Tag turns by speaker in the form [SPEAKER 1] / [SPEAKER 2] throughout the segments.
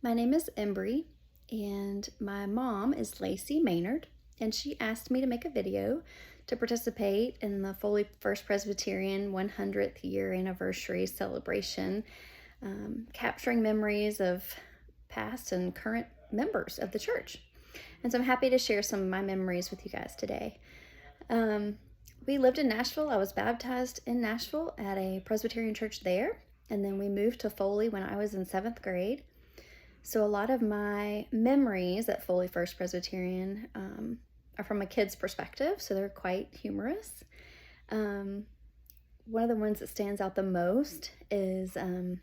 [SPEAKER 1] My name is Embree, and my mom is Lacey Maynard, and she asked me to make a video to participate in the Foley First Presbyterian 100th year anniversary celebration, capturing memories of past and current members of the church. And so I'm happy to share some of my memories with you guys today. We lived in Nashville. I was baptized in Nashville at a Presbyterian church there, and then we moved to Foley when I was in 7th grade. So a lot of my memories at Foley First Presbyterian are from a kid's perspective, so they're quite humorous. One of the ones that stands out the most is I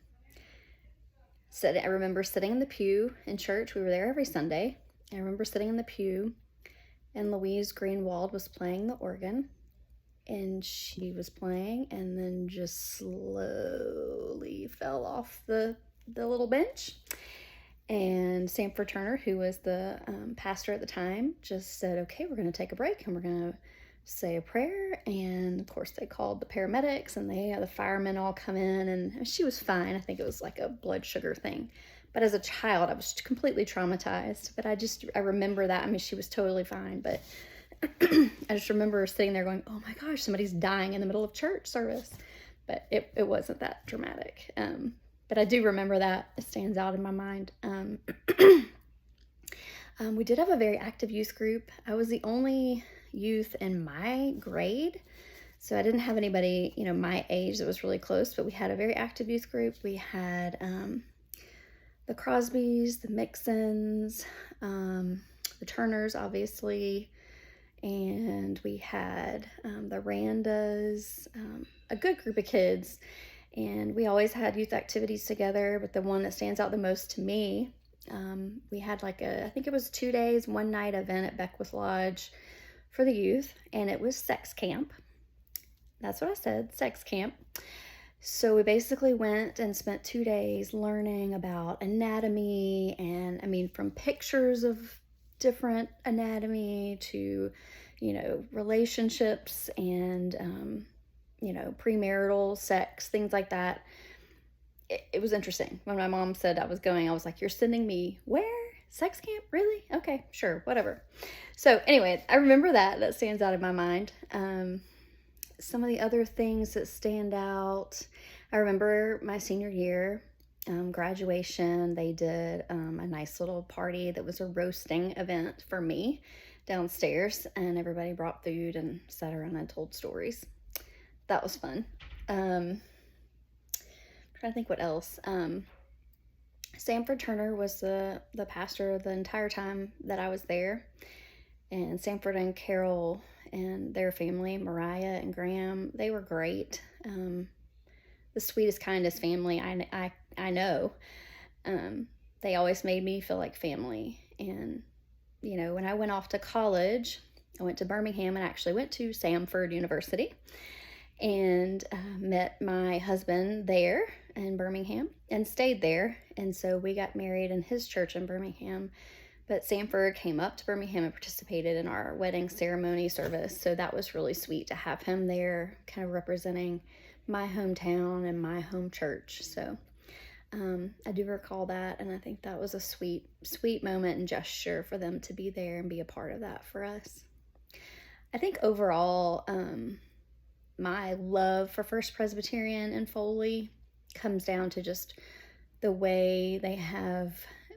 [SPEAKER 1] remember sitting in the pew in church. We were there every Sunday. I remember sitting in the pew, and Louise Greenwald was playing the organ, and she was playing and then just slowly fell off the little bench. And Sanford Turner, who was the pastor at the time, just said, okay, we're going to take a break and we're going to say a prayer. And of course they called the paramedics, and the firemen all come in, and she was fine. I think it was like a blood sugar thing. But as a child, I was completely traumatized. But I remember that. I mean, she was totally fine. But I just remember sitting there going, oh my gosh, somebody's dying in the middle of church service. But it wasn't that dramatic. But I do remember that. It stands out in my mind. We did have a very active youth group. I was the only youth in my grade, so I didn't have anybody, my age that was really close, but we had a very active youth group. We had the Crosbys, the Mixons, the Turners, obviously, and we had the Randas, a good group of kids. And we always had youth activities together, but the one that stands out the most to me, we had I think it was 2 days, 1 night event at Beckwith Lodge for the youth, and it was sex camp. That's what I said, sex camp. So we basically went and spent 2 days learning about anatomy, and from pictures of different anatomy to, relationships and, premarital sex, things like that. It was interesting. When my mom said I was going, I was like, you're sending me where? Sex camp? Really? Okay, sure, whatever. So anyway, I remember that stands out in my mind. Some of the other things that stand out, I remember my senior year, graduation, they did a nice little party that was a roasting event for me downstairs, and everybody brought food and sat around and told stories. That was fun. I'm trying to think what else. Sanford Turner was the pastor the entire time that I was there. And Sanford and Carol and their family, Mariah and Graham, they were great. The sweetest, kindest family I know. They always made me feel like family. And, when I went off to college, I went to Birmingham and actually went to Samford University. And met my husband there in Birmingham and stayed there. And so we got married in his church in Birmingham. But Sanford came up to Birmingham and participated in our wedding ceremony service. So that was really sweet to have him there, kind of representing my hometown and my home church. So I do recall that, and I think that was a sweet, sweet moment and gesture for them to be there and be a part of that for us. I think overall, my love for First Presbyterian and Foley comes down to just the way they have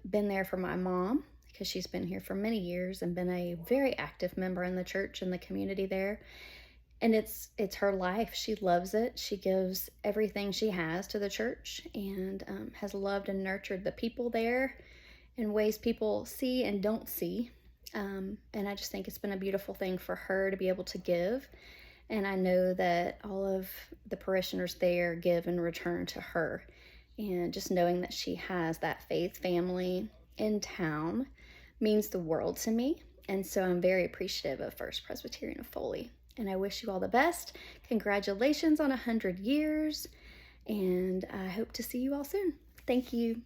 [SPEAKER 1] been there for my mom, because she's been here for many years and been a very active member in the church and the community there. And it's her life. She loves it. She gives everything she has to the church, and has loved and nurtured the people there in ways people see and don't see. And I just think it's been a beautiful thing for her to be able to give. And I know that all of the parishioners there give in return to her. And just knowing that she has that faith family in town means the world to me. And so I'm very appreciative of First Presbyterian of Foley. And I wish you all the best. Congratulations on 100 years. And I hope to see you all soon. Thank you.